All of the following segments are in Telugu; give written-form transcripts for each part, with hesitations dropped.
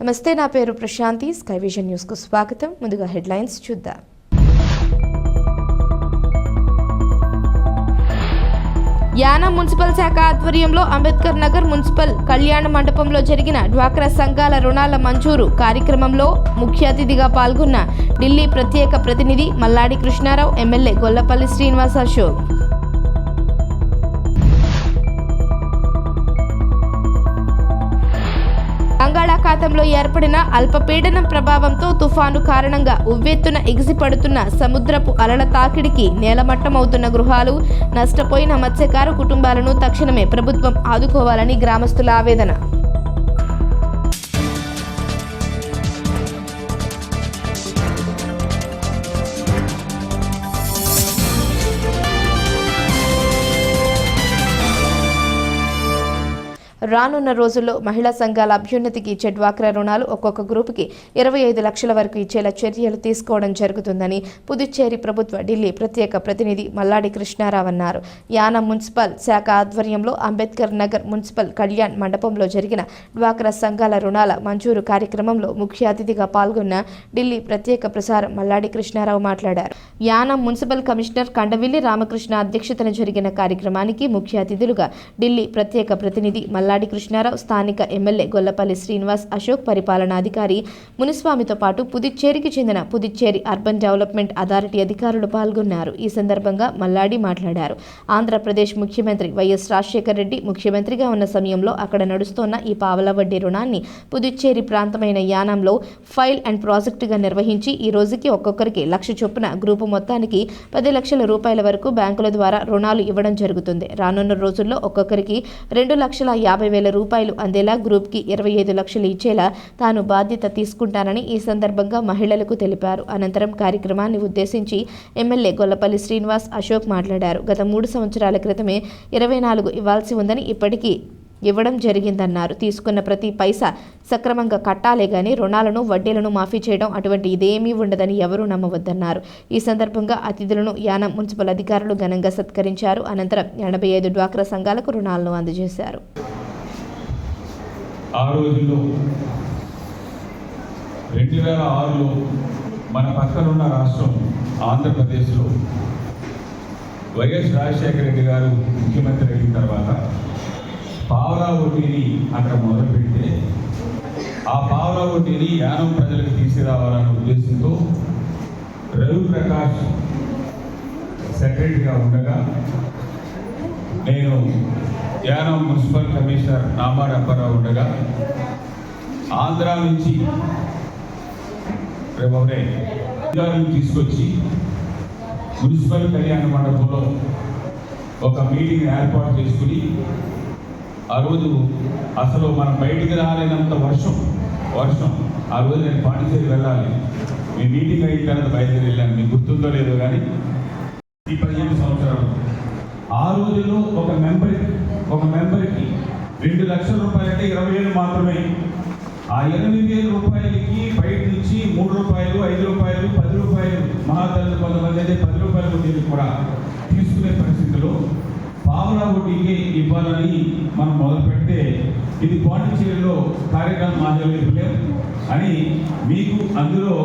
నమస్తే, నా పేరు ప్రశాంతి. స్కై విజన్ న్యూస్ కు స్వాగతం. ముందుగా హెడ్లైన్స్ చూద్దాం. యానం మున్సిపల్ శాఖ ఆధ్వర్యంలో అంబేద్కర్ నగర్ మున్సిపల్ కళ్యాణ మండపంలో జరిగిన డ్వాక్రా సంఘాల రుణాల మంజూరు కార్యక్రమంలో ముఖ్య అతిథిగా పాల్గొన్న ఢిల్లీ ప్రత్యేక ప్రతినిధి మల్లాడి కృష్ణారావు, ఎమ్మెల్యే గొల్లపల్లి శ్రీనివాస్ అశోక్. బంగాళాఖాతంలో ఏర్పడిన అల్పపీడనం ప్రభావంతో తుఫాను కారణంగా ఉవ్వెత్తున ఎగిసిపడుతున్న సముద్రపు అలల తాకిడికి నేలమట్టమవుతున్న గృహాలు, నష్టపోయిన మత్స్యకారు కుటుంబాలను తక్షణమే ప్రభుత్వం ఆదుకోవాలని గ్రామస్తుల ఆవేదన. రానున్న రోజుల్లో మహిళా సంఘాల అభ్యున్నతికి ఇచ్చే డ్వాక్రా రుణాలు ఒక్కొక్క గ్రూపుకి 25 లక్షల వరకు ఇచ్చేలా చర్యలు తీసుకోవడం జరుగుతుందని పుదుచ్చేరి ప్రభుత్వ ఢిల్లీ ప్రత్యేక ప్రతినిధి మల్లాడి కృష్ణారావు అన్నారు. యానం మున్సిపల్ శాఖ ఆధ్వర్యంలో అంబేద్కర్ నగర్ మున్సిపల్ కళ్యాణ్ మండపంలో జరిగిన డ్వాక్రా సంఘాల రుణాల మంజూరు కార్యక్రమంలో ముఖ్య అతిథిగా పాల్గొన్న ఢిల్లీ ప్రత్యేక ప్రసారం మల్లాడి కృష్ణారావు మాట్లాడారు. యానం మున్సిపల్ కమిషనర్ కండవిల్లి రామకృష్ణ అధ్యక్షతన జరిగిన కార్యక్రమానికి ముఖ్య అతిథులుగా ఢిల్లీ ప్రత్యేక ప్రతినిధి మల్లాడి కృష్ణారావు, స్థానిక ఎమ్మెల్యే గొల్లపల్లి శ్రీనివాస్ అశోక్, పరిపాలనాధికారి మునిస్వామితో పాటు పుదుచ్చేరికి చెందిన పుదుచ్చేరి అర్బన్ డెవలప్మెంట్ అథారిటీ అధికారులు పాల్గొన్నారు. ఈ సందర్భంగా మల్లాడి మాట్లాడారు. ఆంధ్రప్రదేశ్ ముఖ్యమంత్రి వైఎస్ రాజశేఖర రెడ్డి ముఖ్యమంత్రిగా ఉన్న సమయంలో అక్కడ నడుస్తోన్న ఈ పావలా వడ్డీ రుణాన్ని పుదుచ్చేరి ప్రాంతమైన యానంలో ఫైల్ అండ్ ప్రాజెక్టుగా నిర్వహించి ఈ రోజుకి ఒక్కొక్కరికి 1 లక్ష చొప్పున గ్రూపు మొత్తానికి 10 లక్షల రూపాయల వరకు బ్యాంకుల ద్వారా రుణాలు ఇవ్వడం జరుగుతుంది. రానున్న రోజుల్లో ఒక్కొక్కరికి 2,50,000 రూపాయలు అందేలా గ్రూప్కి 25 లక్షలు ఇచ్చేలా తాను బాధ్యత తీసుకుంటానని ఈ సందర్భంగా మహిళలకు తెలిపారు. అనంతరం కార్యక్రమాన్ని ఉద్దేశించి ఎమ్మెల్యే గొల్లపల్లి శ్రీనివాస్ అశోక్ మాట్లాడారు. గత 3 సంవత్సరాల క్రితమే 24 ఇవ్వాల్సి ఉందని ఇప్పటికీ ఇవ్వడం జరిగిందన్నారు. తీసుకున్న ప్రతి పైసా సక్రమంగా కట్టాలే గాని రుణాలను, వడ్డీలను మాఫీ చేయడం అటువంటి ఇదేమీ ఉండదని ఎవరూ నమ్మవద్దన్నారు. ఈ సందర్భంగా అతిథులను యానం మున్సిపల్ అధికారులు ఘనంగా సత్కరించారు. అనంతరం 85 డ్వాక్రా సంఘాలకు రుణాలను అందజేశారు. ఆ రోజుల్లో 2006లో మన పక్కనున్న రాష్ట్రం ఆంధ్రప్రదేశ్లో వైఎస్ రాజశేఖర రెడ్డి గారు ముఖ్యమంత్రి అయిన తర్వాత పావలా వడ్డీని అక్కడ మొదలుపెడితే ఆ పావలా వడ్డీని యానం ప్రజలకు తీసుకురావాలనే ఉద్దేశంతో రవి ప్రకాష్ సెక్రటరీగా ఉండగా నేను యానం మున్సిపల్ కమిషనర్ నామాడి అప్పారావు ఉండగా ఆంధ్ర నుంచి తీసుకొచ్చి మున్సిపల్ కళ్యాణ మండపంలో ఒక మీటింగ్ ఏర్పాటు చేసుకుని ఆ రోజు అసలు మనం బయటికి రాలేనంత వర్షం ఆ రోజు నేను పాండిచేరి వెళ్ళాలి. మీ మీటింగ్ అయిన తర్వాత బయలుదేరి వెళ్ళాను. మీకు గుర్తుందో లేదో కానీ ఈ 15 సంవత్సరాలు ఆ రోజుల్లో ఒక మెంబర్కి 2 లక్షల రూపాయలు అంటే 20,000 మాత్రమే. ఆ 8,000 రూపాయలకి బయట నుంచి 3 రూపాయలు, 5 రూపాయలు, 10 రూపాయలు మహాతల్లి కొంతమంది అయితే 10 రూపాయల వడ్డీని కూడా తీసుకునే పరిస్థితిలో పావలా వడ్డీకి ఇవ్వాలని మనం మొదలుపెడితే ఇది పాండిచేరిలో కార్యక్రమం మాట్లాడలేం అని మీకు అందులో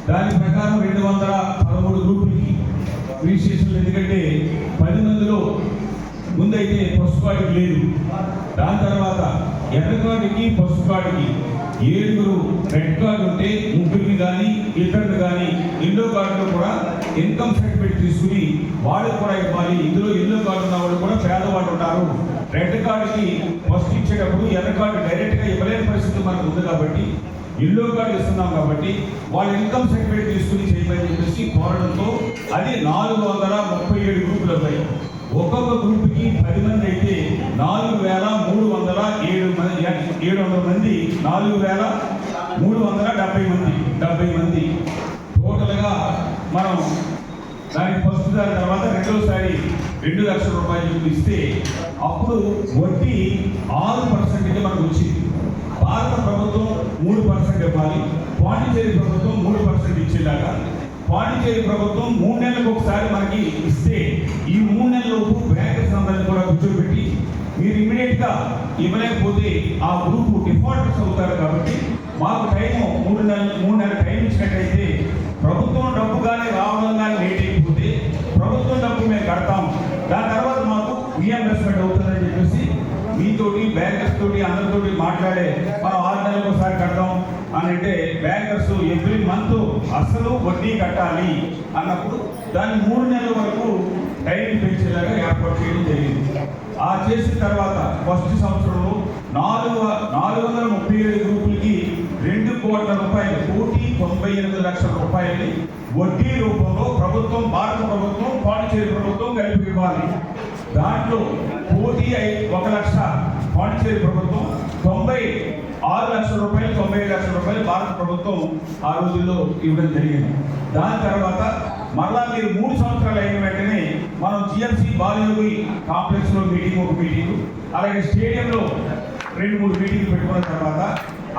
దాని ప్రకారం 213 గ్రూపులకి రిజిస్ట్రేషన్లు. ఎందుకంటే 10 మందిలో ముందైతే పసుపు కార్డుకి లేదు, దాని తర్వాత ఎర్ర కార్డుకి పసుపు కార్డుకి 7 రెడ్ కార్డు ఉంటే 3 కానీ ఇతరులు కానీ ఎల్లో కార్డులో కూడా ఇన్కమ్ సర్టిఫికేట్ తీసుకుని వాళ్ళు కూడా ఇవ్వాలి. ఇందులో ఎల్లో కార్డు ఉన్న వాళ్ళు కూడా పేదవాళ్ళు ఉంటారు. రెడ్ కార్డుకి ఫస్ట్ ఇచ్చేటప్పుడు ఎర్ర కార్డు డైరెక్ట్గా ఇవ్వలేని పరిస్థితి మనకు ఉంది కాబట్టి ఎల్లో కార్డు ఇస్తున్నాం కాబట్టి వాళ్ళు ఇన్కమ్ సర్టిఫికేట్ తీసుకుని చేయమని చెప్పేసి కోరడంతో అది 437 గ్రూపులు ఉన్నాయి. ఒక్కొక్క గ్రూప్కి 10 మంది అయితే 4,307 మంది 4,370 మంది టోటల్గా మనం దానికి ఫస్ట్ దాని తర్వాత రెండోసారి 2 లక్షల రూపాయలు ఇస్తే అప్పుడు వడ్డీ 6% మనకు వచ్చింది. భారత ప్రభుత్వం 3% ఇవ్వాలి, పాండిచేరి ప్రభుత్వం 3% ఇచ్చేలాగా పాండిచేరి ప్రభుత్వం 3 నెలలకు ఒకసారి మనకి ఇస్తే ఈ 3 నెలలలోపు బ్యాంకర్స్ అందరినీ కూడా కూర్చోబెట్టి మీరు ఇమీడియట్గా ఇవ్వలేకపోతే ఆ గ్రూపు డిఫాల్టర్స్ అవుతారు. కాబట్టి మాకు టైము 3 నెలల టైం ఇచ్చినట్టయితే ప్రభుత్వం డబ్బు కానీ రావడం కానీ లేట్ అయిపోతే ప్రభుత్వం డబ్బు మేము కడతాం, దాని తర్వాత మాకు రీఎంబర్స్మెంట్ అవుతుందని చెప్పేసి మీతోటి బ్యాంకర్స్ తోటి అందరితోటి మాట్లాడే మనం 6 నెలలకు ఒకసారి కడతాం అని అంటే బ్యాంకర్స్ ఎవ్రీ మంత్ అసలు వడ్డీ కట్టాలి అన్నప్పుడు దాన్ని 3 నెలల వరకు టైం పెంచేలాగా ఏర్పాటు చేయడం జరిగింది. ఆ చేసిన తర్వాత ఫస్ట్ సంవత్సరంలో 437 గ్రూపులకి 2 కోట్ల రూపాయలు, 1,98 లక్షల రూపాయలని వడ్డీ రూపంలో ప్రభుత్వం, భారత ప్రభుత్వం, పాండిచేరి ప్రభుత్వం కలిపి ఇవ్వాలి. దాంట్లో 1 లక్ష పాండిచేరి ప్రభుత్వం, 96 లక్షల రూపాయలు, 95 లక్షల రూపాయలు భారత ప్రభుత్వం ఆ రోజుల్లో ఇవ్వడం జరిగింది. దాని తర్వాత మరలా మీరు 3 సంవత్సరాలు అయిన వెంటనే మనం జిఎంసి బాలయోగి కాంప్లెక్స్లో ఒక మీటింగ్, అలాగే స్టేడియంలో 2-3 మీటింగ్లు పెట్టుకున్న తర్వాత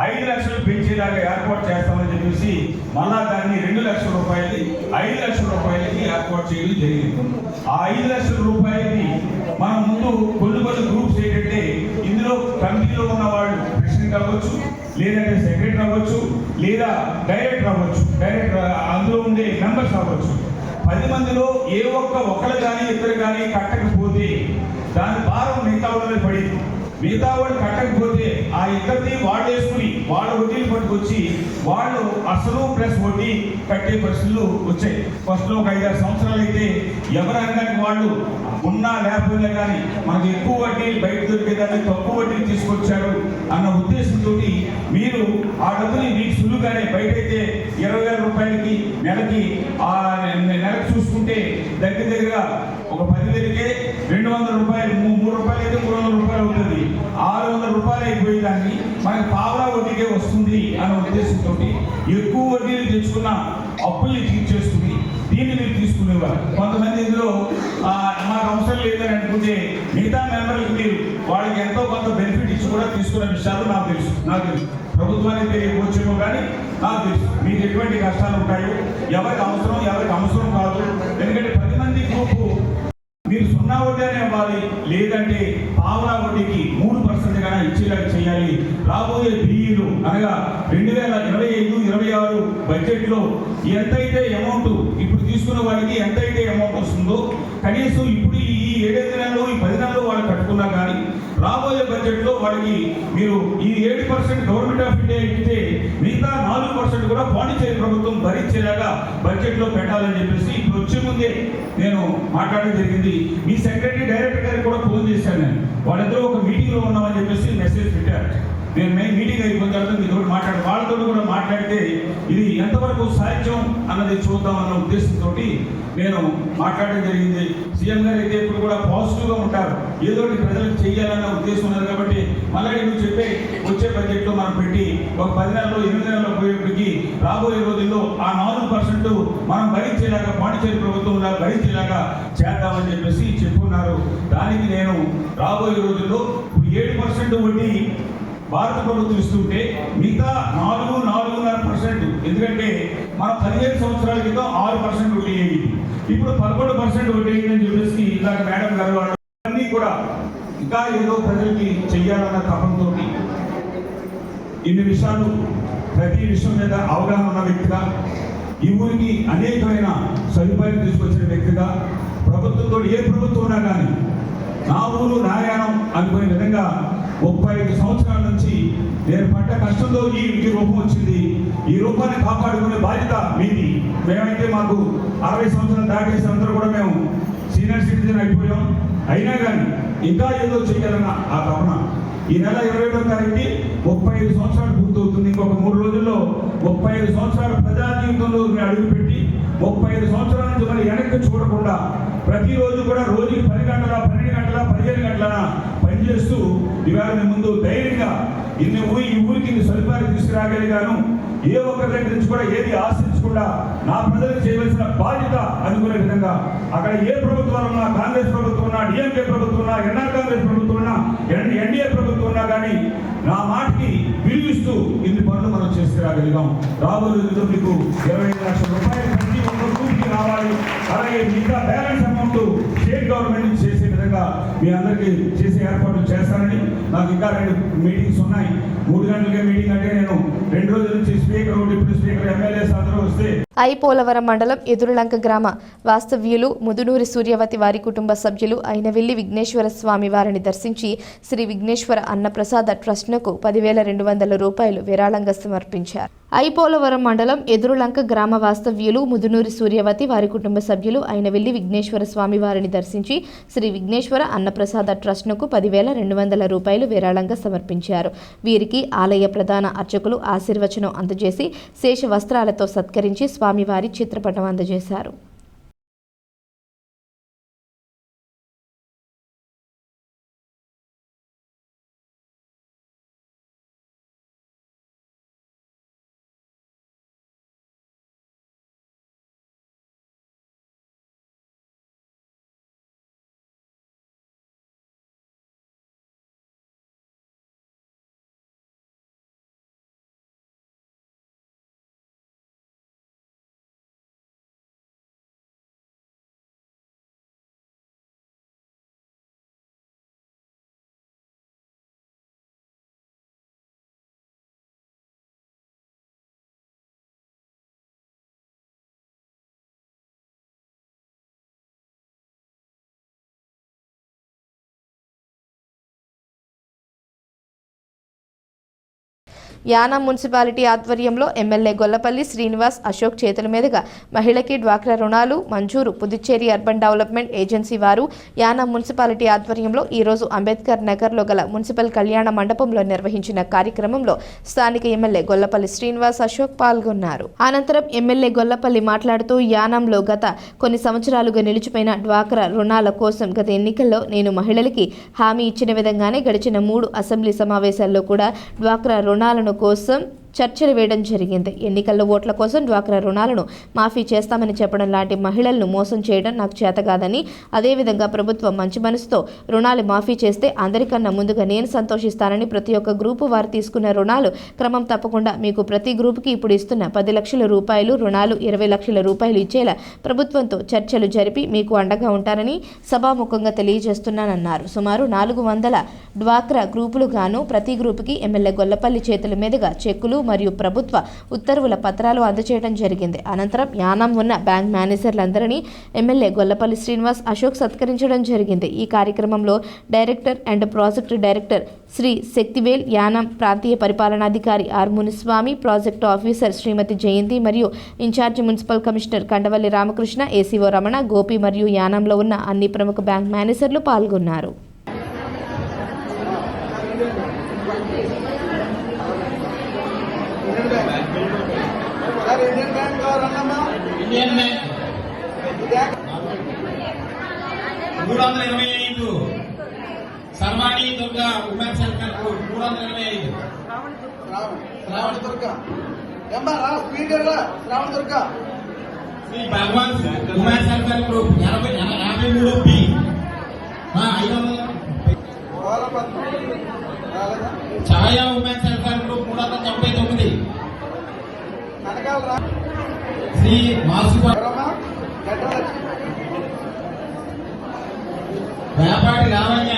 5 లక్షలు పెంచేలాగా ఏర్పాటు చేస్తామని చెప్పేసి మళ్ళా దాన్ని 2 లక్షల రూపాయలకి 5 లక్షల రూపాయలకి ఏర్పాటు చేయడం జరిగింది. ఆ 5 లక్షల రూపాయలకి మనం ముందు కొన్ని గ్రూప్స్ ఏంటంటే ఇందులో కమిటీలో ఉన్న వాళ్ళు ప్రెసిడెంట్ అవ్వచ్చు, లేదంటే సెక్రటరీ అవ్వచ్చు, లేదా డైరెక్టర్ అవ్వచ్చు, అందులో ఉండే మెంబర్స్ అవ్వచ్చు. 10 మందిలో ఏ ఒకళ్ళు కానీ ఇద్దరు కానీ కట్టకపోతే దాని భారం మిగతా వాళ్ళని పడింది. మిగతా వాళ్ళు కట్టకపోతే ఆ ఇద్దరిని వాళ్ళు వేసుకుని వాళ్ళ వడ్డీలు పట్టుకొచ్చి వాళ్ళు అసలు ప్లస్ వడ్డీ కట్టే పరిస్థితులు వచ్చాయి. ఫస్ట్లో ఒక 5-6 సంవత్సరాలు అయితే ఎవరనగానే వాళ్ళు ఉన్నా లేకపోయినా కానీ మనకు ఎక్కువ వడ్డీ బయట దొరికేదాన్ని తక్కువ వడ్డీని తీసుకొచ్చారు అన్న ఉద్దేశంతో మీరు ఆ డబ్బుని మీకు సులువుగానే బయట అయితే 20,000 రూపాయలకి నెలకి చూసుకుంటే దగ్గర ఒక 10,000కే 200 రూపాయలు, 3 రూపాయలు అయితే 300 రూపాయలు అవుతుంది. 600 రూపాయలు అయిపోయేదాన్ని మనకి పావలా వడ్డీకే వస్తుంది అన్న ఉద్దేశంతో ఎక్కువ వడ్డీలు తెచ్చుకున్న అప్పుల్ని తీర్చేసుకుని దీన్ని మీరు తీసుకునేవారు. కొంతమంది ఇందులో మాకు అవసరం లేదని అనుకుంటే మిగతా మెంబర్లకు మీరు వాళ్ళకి ఎంతో కొంత బెనిఫిట్ ఇచ్చి కూడా తీసుకునే విషయాలు నాకు తెలుసు. ప్రభుత్వానికి తెలియవచ్చేమో కానీ నాకు తెలుసు మీకు ఎటువంటి కష్టాలు ఉంటాయో, ఎవరికి అవసరం కాదు. ఎందుకంటే 10 మంది గ్రూపు మీరు 0 వడ్డీనే ఇవ్వాలి, లేదంటే పావలా వడ్డీకి 3% గానే ఇచ్చేలాగా చేయాలి. రాబోయే బియ్యలు అనగా 2025-26 బడ్జెట్లో ఎంతైతే అమౌంట్ ఇప్పుడు తీసుకున్న వారికి ఎంతైతే అమౌంట్ వస్తుందో కనీసం ఇప్పుడు ఈ 7 నెలలు, ఈ 10 నెలలు వాళ్ళు కట్టుకున్నా కానీ రాబోయే బడ్జెట్లో వాళ్ళకి మీరు ఈ 8% గవర్నమెంట్ ఆఫ్ ఇండియా ఇస్తే మిగతా 4% కూడా పాండిచేరి ప్రభుత్వం భరించేలాగా బడ్జెట్లో పెట్టాలని చెప్పేసి ఇప్పుడు వచ్చే ముందే నేను మాట్లాడడం జరిగింది. మీ సెక్రటరీ డైరెక్టర్ గారికి కూడా ఫోన్ చేశాను. నేను వాళ్ళిద్దరూ ఒక మీటింగ్లో ఉన్నామని చెప్పేసి మెసేజ్ పెట్టారు. నేను మీటింగ్ అయిపోయిన తర్వాత మీతో వాళ్ళతో కూడా మాట్లాడితే ఇది ఎంతవరకు సాధ్యం అన్నది చూద్దామన్న ఉద్దేశంతో నేను మాట్లాడడం జరిగింది. సీఎం గారు అయితే ఇప్పుడు కూడా పాజిటివ్గా ఉంటారు, ఏదో ప్రజలకు చేయాలన్న ఉద్దేశం ఉన్నది. కాబట్టి మళ్ళీ నువ్వు చెప్పే వచ్చే బడ్జెట్లో మనం పెట్టి ఒక 10 నెలల్లో 8 నెలల్లో పోయేప్పటికి రాబోయే రోజుల్లో ఆ 4% మనం భరించేలాగా పాండిచేరి ప్రభుత్వం భరించేలాగా చేద్దామని చెప్పేసి చెప్పుకున్నారు. దానికి నేను రాబోయే రోజుల్లో 7% వడ్డీ భారత ప్రభుత్వం ఇస్తుంటే మిగతా 4-4.5%, ఎందుకంటే మనం 15 సంవత్సరాల క్రితం 6% వడ్డీ అయ్యింది, ఇప్పుడు 11% వడ్డీ అయ్యిందని చెప్పేసి ఇలాగ మేడం గారు అన్నీ కూడా ఇంకా ఏదో ప్రజలకి చెయ్యాలన్న తపంతో ఇన్ని విషయాలు ప్రతి విషయం మీద అవగాహన ఉన్న వ్యక్తిగా, ఈ ఊరికి అనేకమైన సదుపాయాలు తీసుకొచ్చిన వ్యక్తిగా, ప్రభుత్వంతో ఏ ప్రభుత్వం ఉన్నా కానీ నా ఊరు నారాయణం అనుకునే విధంగా 35 సంవత్సరాల నుంచి నేను పడ్డ కష్టంతో ఈ రూపం వచ్చింది. ఈ రూపాన్ని కాపాడుకునే బాధ్యత మీది. మేమైతే మాకు 60 సంవత్సరాలు దాటేసి అందరూ కూడా మేము సీనియర్ సిటిజన్ అయిపోయాం. అయినా కానీ ఇంకా ఏదో చేయాలన్న ఆ తపన. ఈ నెల 21వ తారీఖుకి 35 సంవత్సరాలు పూర్తవుతుంది. ఇంకొక 3 రోజుల్లో 35 సంవత్సరాల ప్రజా జీవితంలో అడుగుపెట్టి 35 సంవత్సరాల నుంచి మరి వెనక్కి చూడకుండా ప్రతిరోజు కూడా రోజుకి 10 గంటల, 12 గంటల, 15 గంటల పనిచేస్తూ ఇవాళ మీ ముందు ధైర్యంగా ఈ ఊరికి సదుపాయాలు తీసుకురాగలిగాను. ఏ ఒక్కరి దగ్గర నుంచి కూడా ఏది ఆశించకుండా నా ప్రజలకు చేయవలసిన బాధ్యత అనుకునే విధంగా అక్కడ ఏ ప్రభుత్వాలు ఉన్నా, కాంగ్రెస్ ప్రభుత్వం ఉన్నా, డిఎంకే ప్రభుత్వం ఉన్నా, ఎన్ఆర్ కాంగ్రెస్ ప్రభుత్వం ఉన్నా, ఎన్డీఏ ప్రభుత్వం ఉన్నా కానీ నా మాటకి విలువిస్తూ ఇన్ని పనులు మనం చేసుకురాగలిగాం. రాబోయే రోజుల్లో మీకు 25 లక్షల రూపాయలు ప్రతి ఒక్క గ్రూప్కి రావాలి. అలాగే మిగతా బ్యాలెన్స్ అమౌంట్ స్టేట్ గవర్నమెంట్ చేసే విధంగా మీ అందరికీ చేసే ఏర్పాట్లు చేస్తానని. నాకు ఇంకా 2 మీటింగ్స్ ఉన్నాయి. 3 గంటలకే మీటింగ్ అంటే నేను 2 రోజుల నుంచి స్పీకర్, డిప్యూటీ స్పీకర్, ఎమ్మెల్యేస్ అందరూ వస్తే పోలవరం మండలం ఎదురులంక గ్రామ వాస్తవ్యులు ముదునూరి సూర్యవతి వారి కుటుంబ సభ్యులు అయినవెల్లి విఘ్నేశ్వర స్వామి వారిని దర్శించి శ్రీ విఘ్నేశ్వర అన్నప్రసాద ట్రస్ట్నకు 10,200 రూపాయలు విరాళంగా సమర్పించారు. పోలవరం మండలం ఎదురులంక గ్రామ వాస్తవ్యులు ముదునూరి సూర్యవతి వారి కుటుంబ సభ్యులు అయినవెల్లి విఘ్నేశ్వర స్వామి వారిని దర్శించి శ్రీ విఘ్నేశ్వర అన్నప్రసాద ట్రస్ట్నకు 10,200 రూపాయలు విరాళంగా సమర్పించారు. వీరికి ఆలయ ప్రధాన అర్చకులు ఆశీర్వచనం అందజేసి శేష వస్త్రాలతో సత్కరించి స్వామివారి చిత్రపటం అందజేశారు. యానాం మున్సిపాలిటీ ఆధ్వర్యంలో ఎమ్మెల్యే గొల్లపల్లి శ్రీనివాస్ అశోక్ చేతుల మీదుగా మహిళకి డ్వాక్రా రుణాలు మంజూరు. పుదుచ్చేరి అర్బన్ డెవలప్మెంట్ ఏజెన్సీ వారు యానాం మున్సిపాలిటీ ఆధ్వర్యంలో ఈరోజు అంబేద్కర్ నగర్లో గల మున్సిపల్ కళ్యాణ మండపంలో నిర్వహించిన కార్యక్రమంలో స్థానిక ఎమ్మెల్యే గొల్లపల్లి శ్రీనివాస్ అశోక్ పాల్గొన్నారు. అనంతరం ఎమ్మెల్యే గొల్లపల్లి మాట్లాడుతూ యానాంలో గత కొన్ని సంవత్సరాలుగా నిలిచిపోయిన డ్వాక్రా రుణాల కోసం గత ఎన్నికల్లో నేను మహిళలకి హామీ ఇచ్చిన విధంగానే గడిచిన 3 అసెంబ్లీ సమావేశాల్లో కూడా డ్వాక్రా రుణాలను కోసం చర్చలు వేయడం జరిగింది. ఎన్నికల్లో ఓట్ల కోసం డ్వాక్రా రుణాలను మాఫీ చేస్తామని చెప్పడం లాంటి మహిళలను మోసం చేయడం నాకు చేతకాదని, అదేవిధంగా ప్రభుత్వం మంచి మనసుతో రుణాలు మాఫీ చేస్తే అందరికన్నా ముందుగా నేను సంతోషిస్తానని, ప్రతి ఒక్క గ్రూపు వారు తీసుకున్న రుణాలు క్రమం తప్పకుండా మీకు ప్రతి గ్రూపుకి ఇప్పుడు ఇస్తున్న 10 లక్షల రూపాయలు రుణాలు 20 లక్షల రూపాయలు ఇచ్చేలా ప్రభుత్వంతో చర్చలు జరిపి మీకు అండగా ఉంటానని సభాముఖంగా తెలియజేస్తున్నానన్నారు. సుమారు 400 డ్వాక్రా గ్రూపులు గాను ప్రతి గ్రూపుకి ఎమ్మెల్యే గొల్లపల్లి చేతుల మీదుగా చెక్కులు మరియు ప్రభుత్వ ఉత్తర్వుల పత్రాలు అందజేయడం జరిగింది. అనంతరం యానాం ఉన్న బ్యాంక్ మేనేజర్లందరినీ ఎమ్మెల్యే గొల్లపల్లి శ్రీనివాస్ అశోక్ సత్కరించడం జరిగింది. ఈ కార్యక్రమంలో director and project director Shri Shaktivel, Yanam ప్రాంతీయ పరిపాలనాధికారి R Munisamy, project officer Shrimati Jayanthi మరియు incharge municipal commissioner Kandavalli Ramakrishna, ACO Ramana, Gopi మరియు యానాంలో ఉన్న అన్ని ప్రముఖ బ్యాంక్ మేనేజర్లు పాల్గొన్నారు. Indian Bank 325 Sarvani Durga women centre 325 Shravana Durga Shravana Durga Shri Bhagwan women centre group 53 B 500 Chaya women centre group 399 Shri వ్యాపారి Ravanya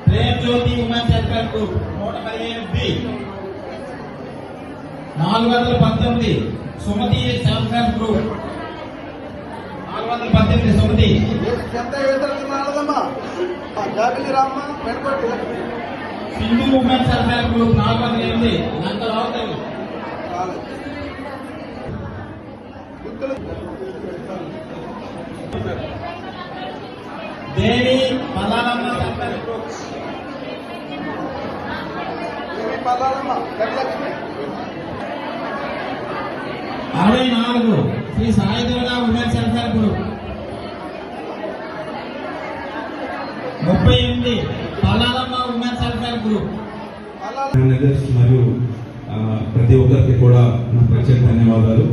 Prem Jyothi women centre group 115 B 419 Sumathi centre group 418 Sumathi Sindhu women centre group 408 Nandaravuthalli Devi Pallalamma centre group 64 Shri Sai Durga women centre group 38 Pallalamma women centre group. మరియు ప్రతి ఒక్కరికి కూడా నా ప్రత్యేక ధన్యవాదాలు.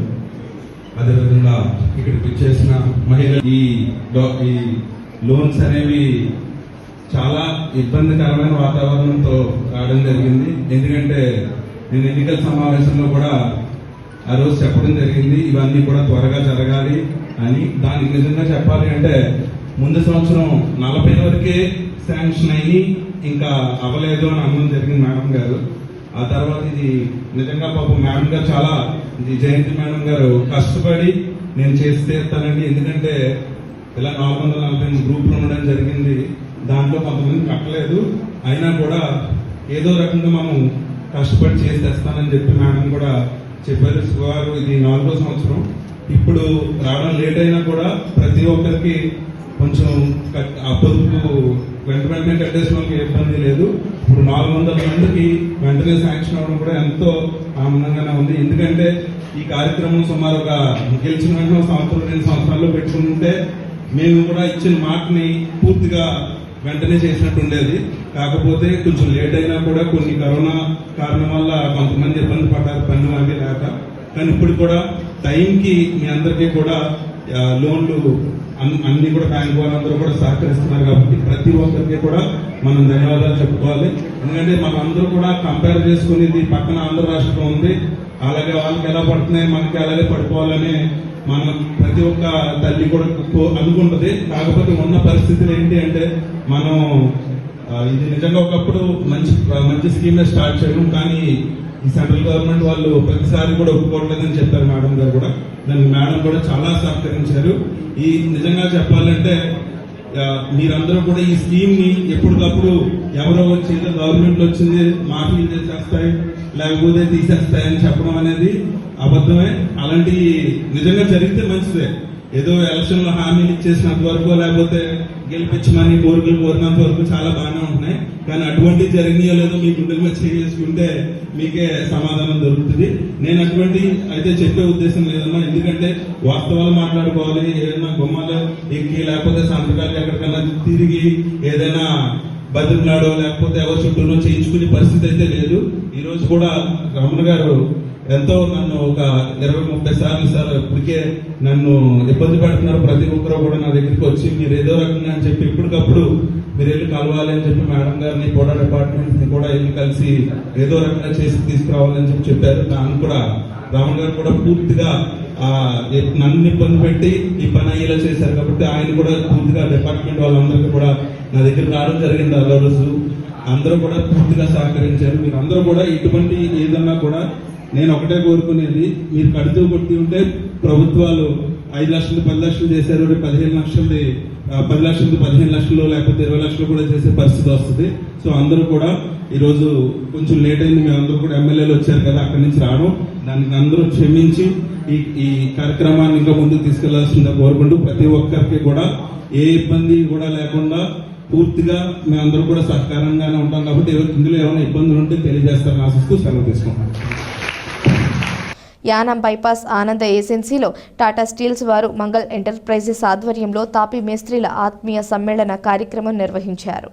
అదేవిధంగా ఇక్కడికి వచ్చేసిన మహిళలు ఈ లోన్స్ అనేవి చాలా ఇబ్బందికరమైన వాతావరణంతో రావడం జరిగింది. ఎందుకంటే నేను ఎన్నికల సమావేశంలో కూడా ఆ రోజు చెప్పడం జరిగింది ఇవన్నీ కూడా త్వరగా జరగాలి అని. దానికి నిజంగా చెప్పాలి అంటే ముందు సంవత్సరం 40 వరకే శాంక్షన్ అయ్యి ఇంకా అవ్వలేదు అని అనడం జరిగింది మేడం గారు. ఆ తర్వాత ఇది నిజంగా పాపం మేడం గారు చాలా, ఇది జయంతి మేడం గారు కష్టపడి నేను చేసి తీరుతానండి, ఎందుకంటే ఇలా 448 గ్రూపులు ఉండడం జరిగింది, దాంట్లో కొంతమంది కట్టలేదు, అయినా కూడా ఏదో రకంగా మనం కష్టపడి చేసి తెస్తానని చెప్పి మేడం కూడా చెప్పారు. వారు ఇది 4వ సంవత్సరం, ఇప్పుడు రావడం లేట్ అయినా కూడా ప్రతి ఒక్కరికి కొంచెం ఆ పొదుపు వెంటనే కట్టేసిన వాళ్ళకి ఇబ్బంది లేదు. ఇప్పుడు 400 మందికి వెంటనే శాంక్షన్ అవ్వడం కూడా ఎంతో ఆనందంగానే ఉంది. ఎందుకంటే ఈ కార్యక్రమం సుమారు ఒక గెలిచిన వెంటనే సంవత్సరం 2 సంవత్సరాల్లో పెట్టుకుంటే మేము కూడా ఇచ్చిన మాటని పూర్తిగా వెంటనే చేసినట్టు ఉండేది. కాకపోతే కొంచెం లేట్ అయినా కూడా కొన్ని కరోనా కారణం వల్ల కొంతమంది ఇబ్బంది పడ్డారు, పన్ను అవి లేక. కానీ ఇప్పుడు కూడా టైంకి మీ అందరికీ కూడా లోన్లు అన్ని కూడా బ్యాంక్ వాళ్ళందరూ కూడా సహకరిస్తున్నారు. కాబట్టి ప్రతి ఒక్కరికి కూడా మనం ధన్యవాదాలు చెప్పుకోవాలి. ఎందుకంటే మనం అందరూ కూడా కంపేర్ చేసుకునేది పక్కన ఆంధ్ర రాష్ట్రం ఉంది, అలాగే వాళ్ళకి ఎలా పడుతున్నాయి మనకి అలాగే పడిపోవాలని మనం ప్రతి ఒక్క తల్లి కూడా అనుకుంటది. కాకపోతే ఉన్న పరిస్థితులు ఏంటి అంటే మనం ఇది నిజంగా ఒకప్పుడు మంచి స్కీమ్ స్టార్ట్ చేయడం, కానీ ఈ సెంట్రల్ గవర్నమెంట్ వాళ్ళు ప్రతిసారి కూడా ఒప్పుకోవట్లేదని చెప్పారు మేడం గారు కూడా. దానికి మేడం కూడా చాలా సహకరించారు. ఈ నిజంగా చెప్పాలంటే మీరందరూ కూడా ఈ స్కీమ్ ని ఎప్పటికప్పుడు ఎవరో వచ్చి గవర్నమెంట్ వచ్చింది మాఫీ చేసేస్తాయి లేకపోతే తీసేస్తాయని చెప్పడం అనేది అబద్ధమే. అలాంటి నిజంగా జరిగితే మంచిదే. ఏదో ఎలక్షన్ లో హామీలు ఇచ్చేసినంత వరకు లేకపోతే గెలిపించమని కోరికలు కోరినంత వరకు చాలా బాగానే ఉంటున్నాయి. కానీ అటువంటి జరిగినాయో లేదో మీ గుండెల మీద చేసుకుంటే మీకే సమాధానం దొరుకుతుంది. నేను అటువంటి అయితే చెప్పే ఉద్దేశం లేదమ్మా, ఎందుకంటే వాస్తవాలు మాట్లాడుకోవాలి. ఏదైనా బొమ్మలు ఎక్కి లేకపోతే సంతకాలు ఎక్కడికైనా తిరిగి ఏదైనా బతికినాడో లేకపోతే ఎవరి చుట్టూనో చేయించుకునే పరిస్థితి అయితే లేదు. ఈ రోజు కూడా రమణ గారు ఎంతో నన్ను ఒక 20-30 సార్లు సార్ ఇప్పటికే నన్ను ఇబ్బంది పెడుతున్నారు, ప్రతి ఒక్కరు కూడా నా దగ్గరికి వచ్చి మీరు ఏదో రకంగా అని చెప్పి ఇప్పటికప్పుడు మీరు వెళ్ళి కలవాలి అని చెప్పి మేడం గారిని కూడా డిపార్ట్మెంట్ ని కూడా వెళ్ళి కలిసి ఏదో రకంగా చేసి తీసుకురావాలని చెప్పి చెప్పారు. దాన్ని కూడా రమణ గారు కూడా పూర్తిగా నన్ను ఇబ్బంది పెట్టి ఈ పని అయ్యేలా చేశారు. కాబట్టి ఆయన కూడా పూర్తిగా డిపార్ట్మెంట్ వాళ్ళందరికీ కూడా నా దగ్గర రావడం జరిగింది. ఆ రోజు అందరూ కూడా పూర్తిగా సహకరించారు. మీరు అందరూ కూడా ఇటువంటి ఏదన్నా కూడా నేను ఒకటే కోరుకునేది, మీరు కడుతూ కొట్టి ఉంటే ప్రభుత్వాలు 5 లక్షలు 10 లక్షలు చేశారు, 15 లక్షలు 10 లక్షలు 15 లక్షలు లేకపోతే 20 లక్షలు కూడా చేసే పరిస్థితి వస్తుంది. సో అందరూ కూడా ఈ రోజు కొంచెం లేట్ అయింది, మేము అందరూ కూడా ఎమ్మెల్యేలు వచ్చారు కదా అక్కడి నుంచి రావడం, దానికి అందరూ క్షమించి ఈ కార్యక్రమాన్ని ఇంకా ముందుకు తీసుకెళ్లాల్సిందిగా కోరుకుంటూ ప్రతి ఒక్కరికి కూడా ఏ ఇబ్బంది కూడా లేకుండా పూర్తిగా మేమందరూ కూడా సహకారంగానే ఉంటాం. కాబట్టి ఇందులో ఏమైనా ఇబ్బందులు ఉంటే తెలియజేస్తారని ఆశిస్తూ సెలవు తీసుకుంటాం. యానం బైపాస్ ఆనంద ఏజెన్సీలో టాటా స్టీల్స్ వారు మంగళ్ ఎంటర్ప్రైజెస్ ఆధ్వర్యంలో తాపీ మేస్త్రీల ఆత్మీయ సమ్మేళన కార్యక్రమం నిర్వహించారు.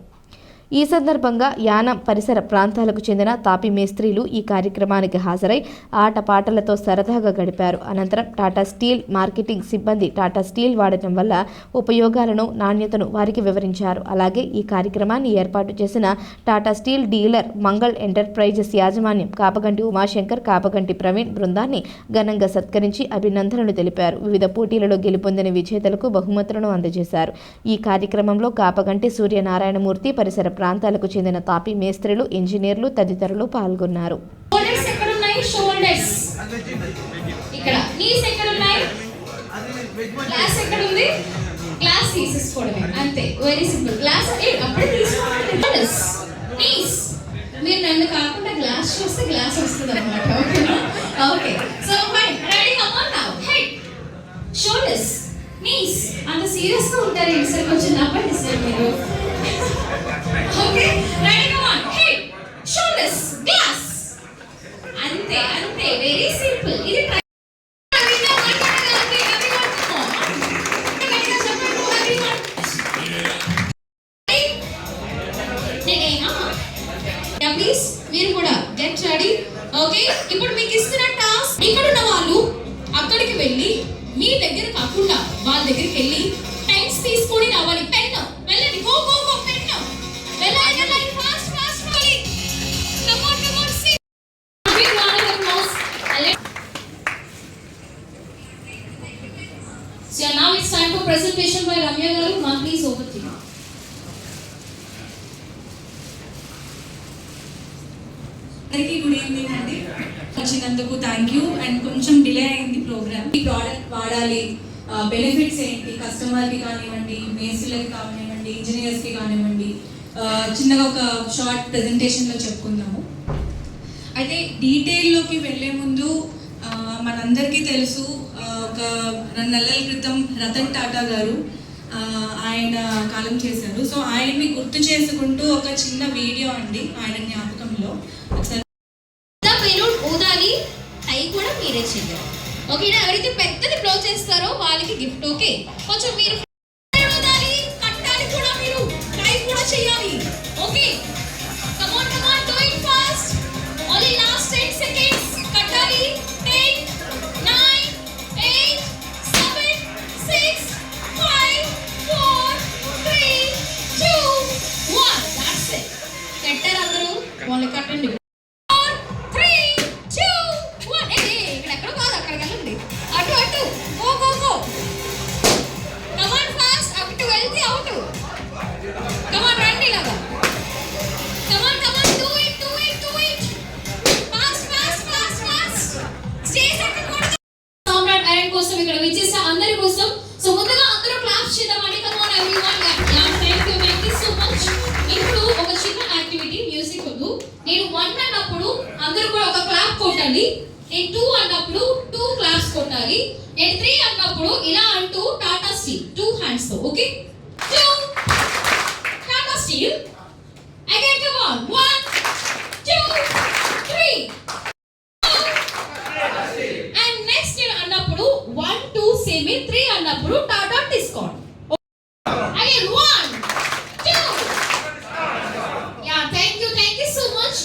ఈ సందర్భంగా యానం పరిసర ప్రాంతాలకు చెందిన తాపీ మేస్త్రీలు ఈ కార్యక్రమానికి హాజరై ఆటపాటలతో సరదాగా గడిపారు. అనంతరం టాటా స్టీల్ మార్కెటింగ్ సిబ్బంది టాటా స్టీల్ వాడటం వల్ల ఉపయోగాలను, నాణ్యతను వారికి వివరించారు. అలాగే ఈ కార్యక్రమాన్ని ఏర్పాటు చేసిన Tata steel dealer Mangal enterprises యాజమాన్యం కాపగంటి ఉమాశంకర్, కాపగంటి ప్రవీణ్ బృందాన్ని ఘనంగా సత్కరించి అభినందనలు తెలిపారు. వివిధ పోటీలలో గెలుపొందిన విజేతలకు బహుమతులను అందజేశారు. ఈ కార్యక్రమంలో కాపగంటి సూర్యనారాయణమూర్తి, పరిసర ప్రాంతాలకు చెందిన తాపీ మేస్త్రీలు, ఇంజనీర్లు తదితరులు పాల్గొన్నారు. మీరు నన్ను కాకుండా గ్లాస్ చూస్తే గ్లాస్ వస్తుంది అన్నమాట. Okay so fine ready come on now head shoulders knees అంత సీరియస్ గా ఉంటారు ఏంటి సార్? కొంచెం నవ్వండి సార్ మీరు. Okay ready come on head shoulders glass అంతే అంతే వెరీ సింపుల్. ఇది ప్లీజ్ మీరు కూడా గెట్ రెడీ. ఓకే ఇప్పుడు మీకు ఇస్తున్న టాస్క్, ఇక్కడ ఉన్న వాళ్ళు అక్కడికి వెళ్ళి మీ దగ్గర కాకుండా వాళ్ళ దగ్గరికి వెళ్ళి పెన్స్ తీసుకొని రావాలి. పెన్ వెళ్ళండి, గో గో గో పెన్ వెళ్ళండి వెళ్ళండి ఫాస్ట్ ఫాస్ట్ వెళ్ళండి. Come on see big round of applause. presentation by Ramya Garu. Ma'am, please over to you. అందరికీ గుడ్ ఈవినింగ్ అండి. వచ్చినందుకు థ్యాంక్ యూ. అండ్ కొంచెం డిలే అయింది ప్రోగ్రామ్. ఈ ప్రోడక్ట్ వాడాలి, బెనిఫిట్స్ ఏంటి, కస్టమర్కి కానివ్వండి, మేస్త్రీలకి కానివ్వండి, ఇంజనీర్స్కి కానివ్వండి, చిన్నగా ఒక షార్ట్ ప్రెజెంటేషన్లో చెప్పుకుందాము. అయితే డీటెయిల్లోకి వెళ్ళే ముందు మనందరికీ తెలుసు, ఒక 2 నెలల క్రితం రతన్ టాటా గారు ఆయన కాలం చేశారు. సో ఆయన్ని గుర్తు చేసుకుంటూ ఒక చిన్న వీడియో అండి ఆయన జ్ఞాపకంలో ఒకసారి. బెలూన్ ఊదాలి, టై కూడా మీరే చేయాలి. ఓకేనా? ఎవరైతే పెద్దది బ్లో చేస్తారో వాళ్ళకి గిఫ్ట్. ఓకే, కొంచెం మీరు ఊదాలి, కట్టాలి కూడా, మీరు టై కూడా చేయాలి. Okay, come on do it fast. Only last 10 seconds. కట్టాలి. 10 9 8 7 6 5 4 3 2 1. That's it. కట్టారు అందరూ. ఓన్లీ కట్టండి. కోసం ఇక్కడ విచ్చేసే అందరి కోసం సో ముందుగా అందరూ క్లాప్స్ చేద్దామండి. Come on everyone. Thank you so much. ఇప్పుడు ఒక చిన్న యాక్టివిటీ, మ్యూజిక్ వద్దు. నేను 1 అన్నప్పుడు అందరూ కూడా ఒక క్లాప్ కొట్టండి. నేను 2 అన్నప్పుడు 2 క్లాప్స్ కొట్టాలి. నేను 3 అన్నప్పుడు ఇలా అంటూ టాటా స్టీల్ 2 హ్యాండ్స్ తో. Okay, 2 Tata steel. Again come on. 1 2 3. And next నేను అన్నప్పుడు 1 2 సేమ్ 3 అన్నప్పుడు Tata discount. Again 1 2. Yeah, thank you so much.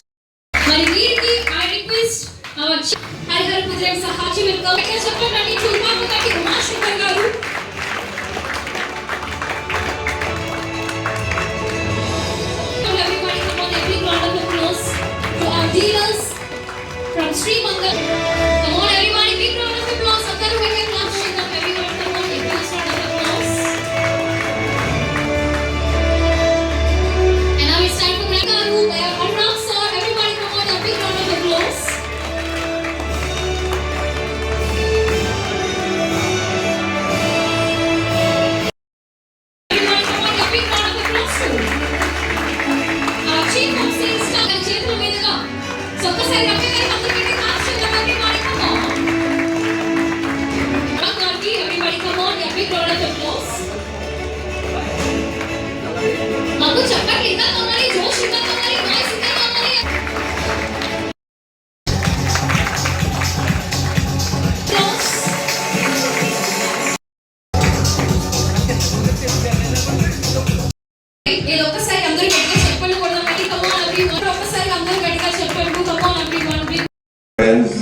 మరి వీరికి ఐ రిక్వెస్ట్ అవర్ హరిహర పుత్రక్ సహాచి వెల్కమ్. ఇక్కడ చెప్పండి తుల్మాపతి ఉమాశంకర్ గారు. Everybody come on, every round of applause to our dealers from Sri Mangal. Come on everybody, big round of applause. Andaru vekke clap cheyadam. Everyone come on, a big round of applause. And now it's time for Garu, Anurag sir. Everybody come on, a big round of applause. Everybody come on, a big round of applause too. Our chief of sales staff and చేతుల మీదుగా సో ఒకసారి రమ్య గారికి అందరికీ క్లాప్స్ చేద్దాం. Everybody come on. Everybody come on, a big round of applause. మాకు చెప్పండి, ఇంకా కావాలి, జోష్ ఇంకా కావాలి, నాయిస్ ఇంకా కావాలి. నేను ఒకసారి అందరూ గట్టిగా చెప్పండి కొడదామండి. Come on everyone. ఒకసారి అందరూ గట్టిగా చెప్పండి. Come on everyone. Friends,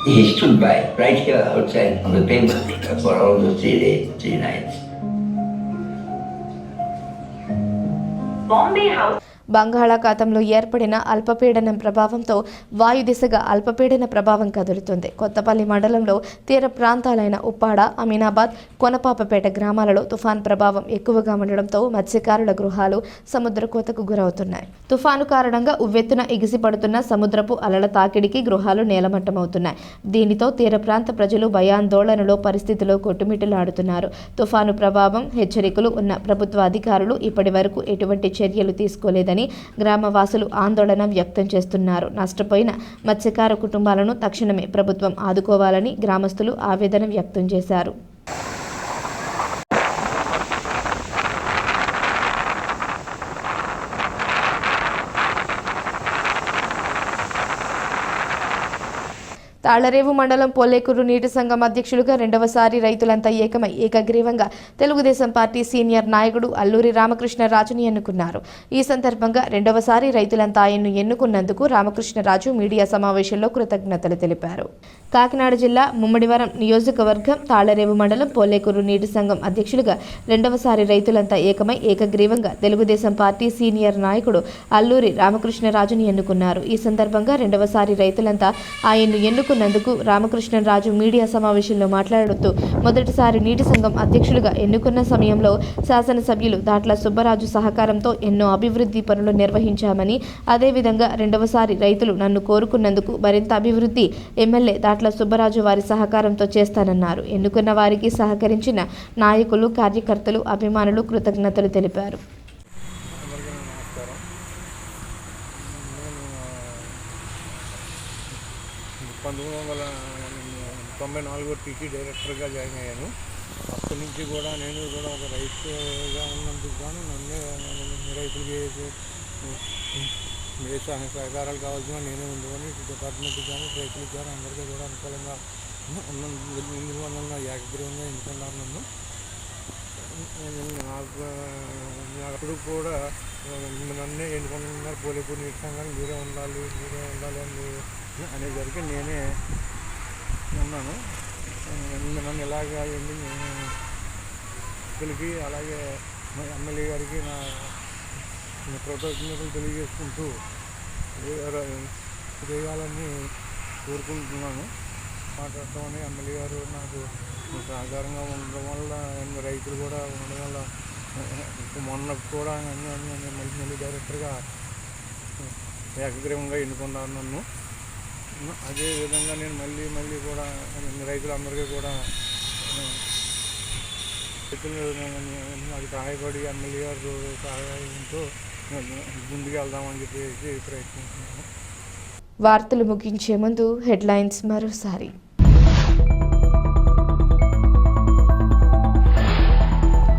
he stood by right here outside on the pavement for all those 3 days, 3 nights. Bombay House. బంగాళాఖాతంలో ఏర్పడిన అల్పపీడనం ప్రభావంతో వాయు దిశగా అల్పపీడన ప్రభావం కదులుతుంది. కొత్తపల్లి మండలంలో తీర ప్రాంతాలైన ఉప్పాడ, అమీనాబాద్, కొనపాపపేట గ్రామాలలో తుఫాన్ ప్రభావం ఎక్కువగా ఉండడంతో మత్స్యకారుల గృహాలు సముద్ర కోతకు గురవుతున్నాయి. తుఫాను కారణంగా ఉవ్వెత్తున ఎగిసిపడుతున్న సముద్రపు అలల తాకిడికి గృహాలు నేలమట్టమవుతున్నాయి. దీనితో తీర ప్రాంత ప్రజలు భయాందోళనలో పరిస్థితిలో కొట్టుమిట్టులాడుతున్నారు. తుఫాను ప్రభావం హెచ్చరికలు ఉన్న ప్రభుత్వ అధికారులు ఇప్పటి వరకు ఎటువంటి చర్యలు తీసుకోలేదని గ్రామవాసులు ఆందోళన వ్యక్తం చేస్తున్నారు. నష్టపోయిన మత్స్యకార కుటుంబాలను తక్షణమే ప్రభుత్వం ఆదుకోవాలని గ్రామస్తులు ఆవేదన వ్యక్తం చేశారు. తాళ్లరేవు మండలం పొల్లేకూరు నీటి సంఘం అధ్యక్షులుగా రెండవసారి రైతులంతా ఏకమై ఏకగ్రీవంగా తెలుగుదేశం పార్టీ సీనియర్ నాయకుడు అల్లూరి రామకృష్ణరాజుని ఎన్నుకున్నారు. ఈ సందర్భంగా రెండవసారి రైతులంతా ఆయన్ను ఎన్నుకున్నందుకు రామకృష్ణరాజు మీడియా సమావేశంలో కృతజ్ఞతలు తెలిపారు. కాకినాడ జిల్లా ముమ్మడివరం నియోజకవర్గం తాళ్లరేవు మండలం పొల్లేకూరు నీటి సంఘం అధ్యక్షులుగా రెండవసారి రైతులంతా ఏకమై ఏకగ్రీవంగా తెలుగుదేశం పార్టీ సీనియర్ నాయకుడు అల్లూరి రామకృష్ణరాజుని ఎన్నుకున్నారు. ఈ సందర్భంగా రెండవసారి రైతులంతా ఆయన్ను ఎన్నుకున్నందుకు రామకృష్ణరాజు మీడియా సమావేశంలో మాట్లాడుతూ మొదటిసారి నీటి సంఘం అధ్యక్షులుగా ఎన్నుకున్న సమయంలో శాసనసభ్యులు దాట్ల సుబ్బరాజు సహకారంతో ఎన్నో అభివృద్ధి పనులు నిర్వహించామని, అదేవిధంగా రెండవసారి రైతులు నన్ను కోరుకున్నందుకు మరింత అభివృద్ధి ఎమ్మెల్యే దాట్ల సుబ్బరాజు వారి సహకారంతో చేస్తానన్నారు. ఎన్నుకున్న వారికి సహకరించిన నాయకులు, కార్యకర్తలు, అభిమానులు కృతజ్ఞతలు తెలిపారు. 1994 టీసీ డైరెక్టర్గా జాయిన్ అయ్యాను. అప్పటి నుంచి కూడా నేను కూడా ఒక రైతుగా ఉన్నందుకు గాను నన్నే రైతులకి ఏ సహకారాలు కావాల్సిన నేనే ఉందని డిపార్ట్మెంట్కి కానీ రైతులకు కానీ అందరికీ కూడా అనుకూలంగా ఇందువల్ల ఏకగ్రీవంగా ఎన్నుకున్నారు నన్ను. నాకు అప్పుడు కూడా నన్నే ఎన్నుకున్నారు. పొల్లేకూరు నీటి సంఘానికి మీరే ఉండాలి అనేసరికి నేనే ఉన్నాను. నన్ను ఇలాగ వ్యక్తులకి అలాగే ఎమ్మెల్యే గారికి నా కృతజ్ఞతలు తెలియజేసుకుంటూ చేయాలని కోరుకుంటున్నాను. మాట్లాడటం ఎమ్మెల్యే గారు నాకు సహకారంగా ఉండడం వల్ల రైతులు కూడా ఉండడం వల్ల మొన్న కూడా మళ్ళీ డైరెక్టర్గా ఏకగ్రీవంగా ఎన్నుకున్నాను నన్ను. అదేవిధంగా నేను మళ్ళీ కూడా రైతులందరికీ కూడా నాకు సహాయపడి ఎమ్మెల్యే గారు సహాయంతో ముందుకు వెళ్దామని చెప్పేసి ప్రయత్నిస్తున్నాను. వార్తలు ముగించే ముందు హెడ్లైన్స్ మరోసారి.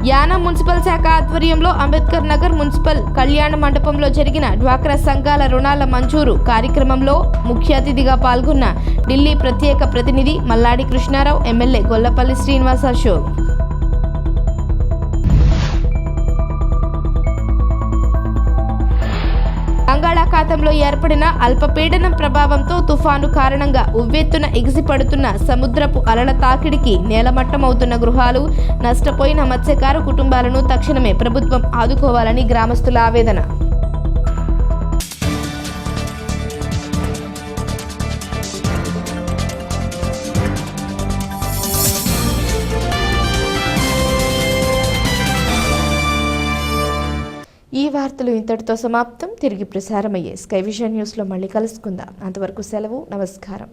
యానం మున్సిపల్ శాఖ ఆధ్వర్యంలో అంబేద్కర్ నగర్ మున్సిపల్ కళ్యాణ మండపంలో జరిగిన డ్వాక్రా సంఘాల రుణాల మంజూరు కార్యక్రమంలో ముఖ్య అతిథిగా పాల్గొన్న ఢిల్లీ ప్రత్యేక ప్రతినిధి మల్లాడి కృష్ణారావు, ఎమ్మెల్యే గొల్లపల్లి శ్రీనివాస్ అశోక్. బంగాళాఖాతంలో ఏర్పడిన అల్పపీడనం ప్రభావంతో తుఫాను కారణంగా ఉవ్వెత్తున ఎగిసిపడుతున్న సముద్రపు అలల తాకిడికి నేలమట్టమవుతున్న గృహాలు, నష్టపోయిన మత్స్యకారు కుటుంబాలను తక్షణమే ప్రభుత్వం ఆదుకోవాలని గ్రామస్తుల ఆవేదన. ఈ వార్తలు ఇంతటితో సమాప్తం. తిరిగి ప్రసారమయ్యే స్కై విజన్ న్యూస్లో మళ్ళీ కలుసుకుందాం. అంతవరకు సెలవు. నమస్కారం.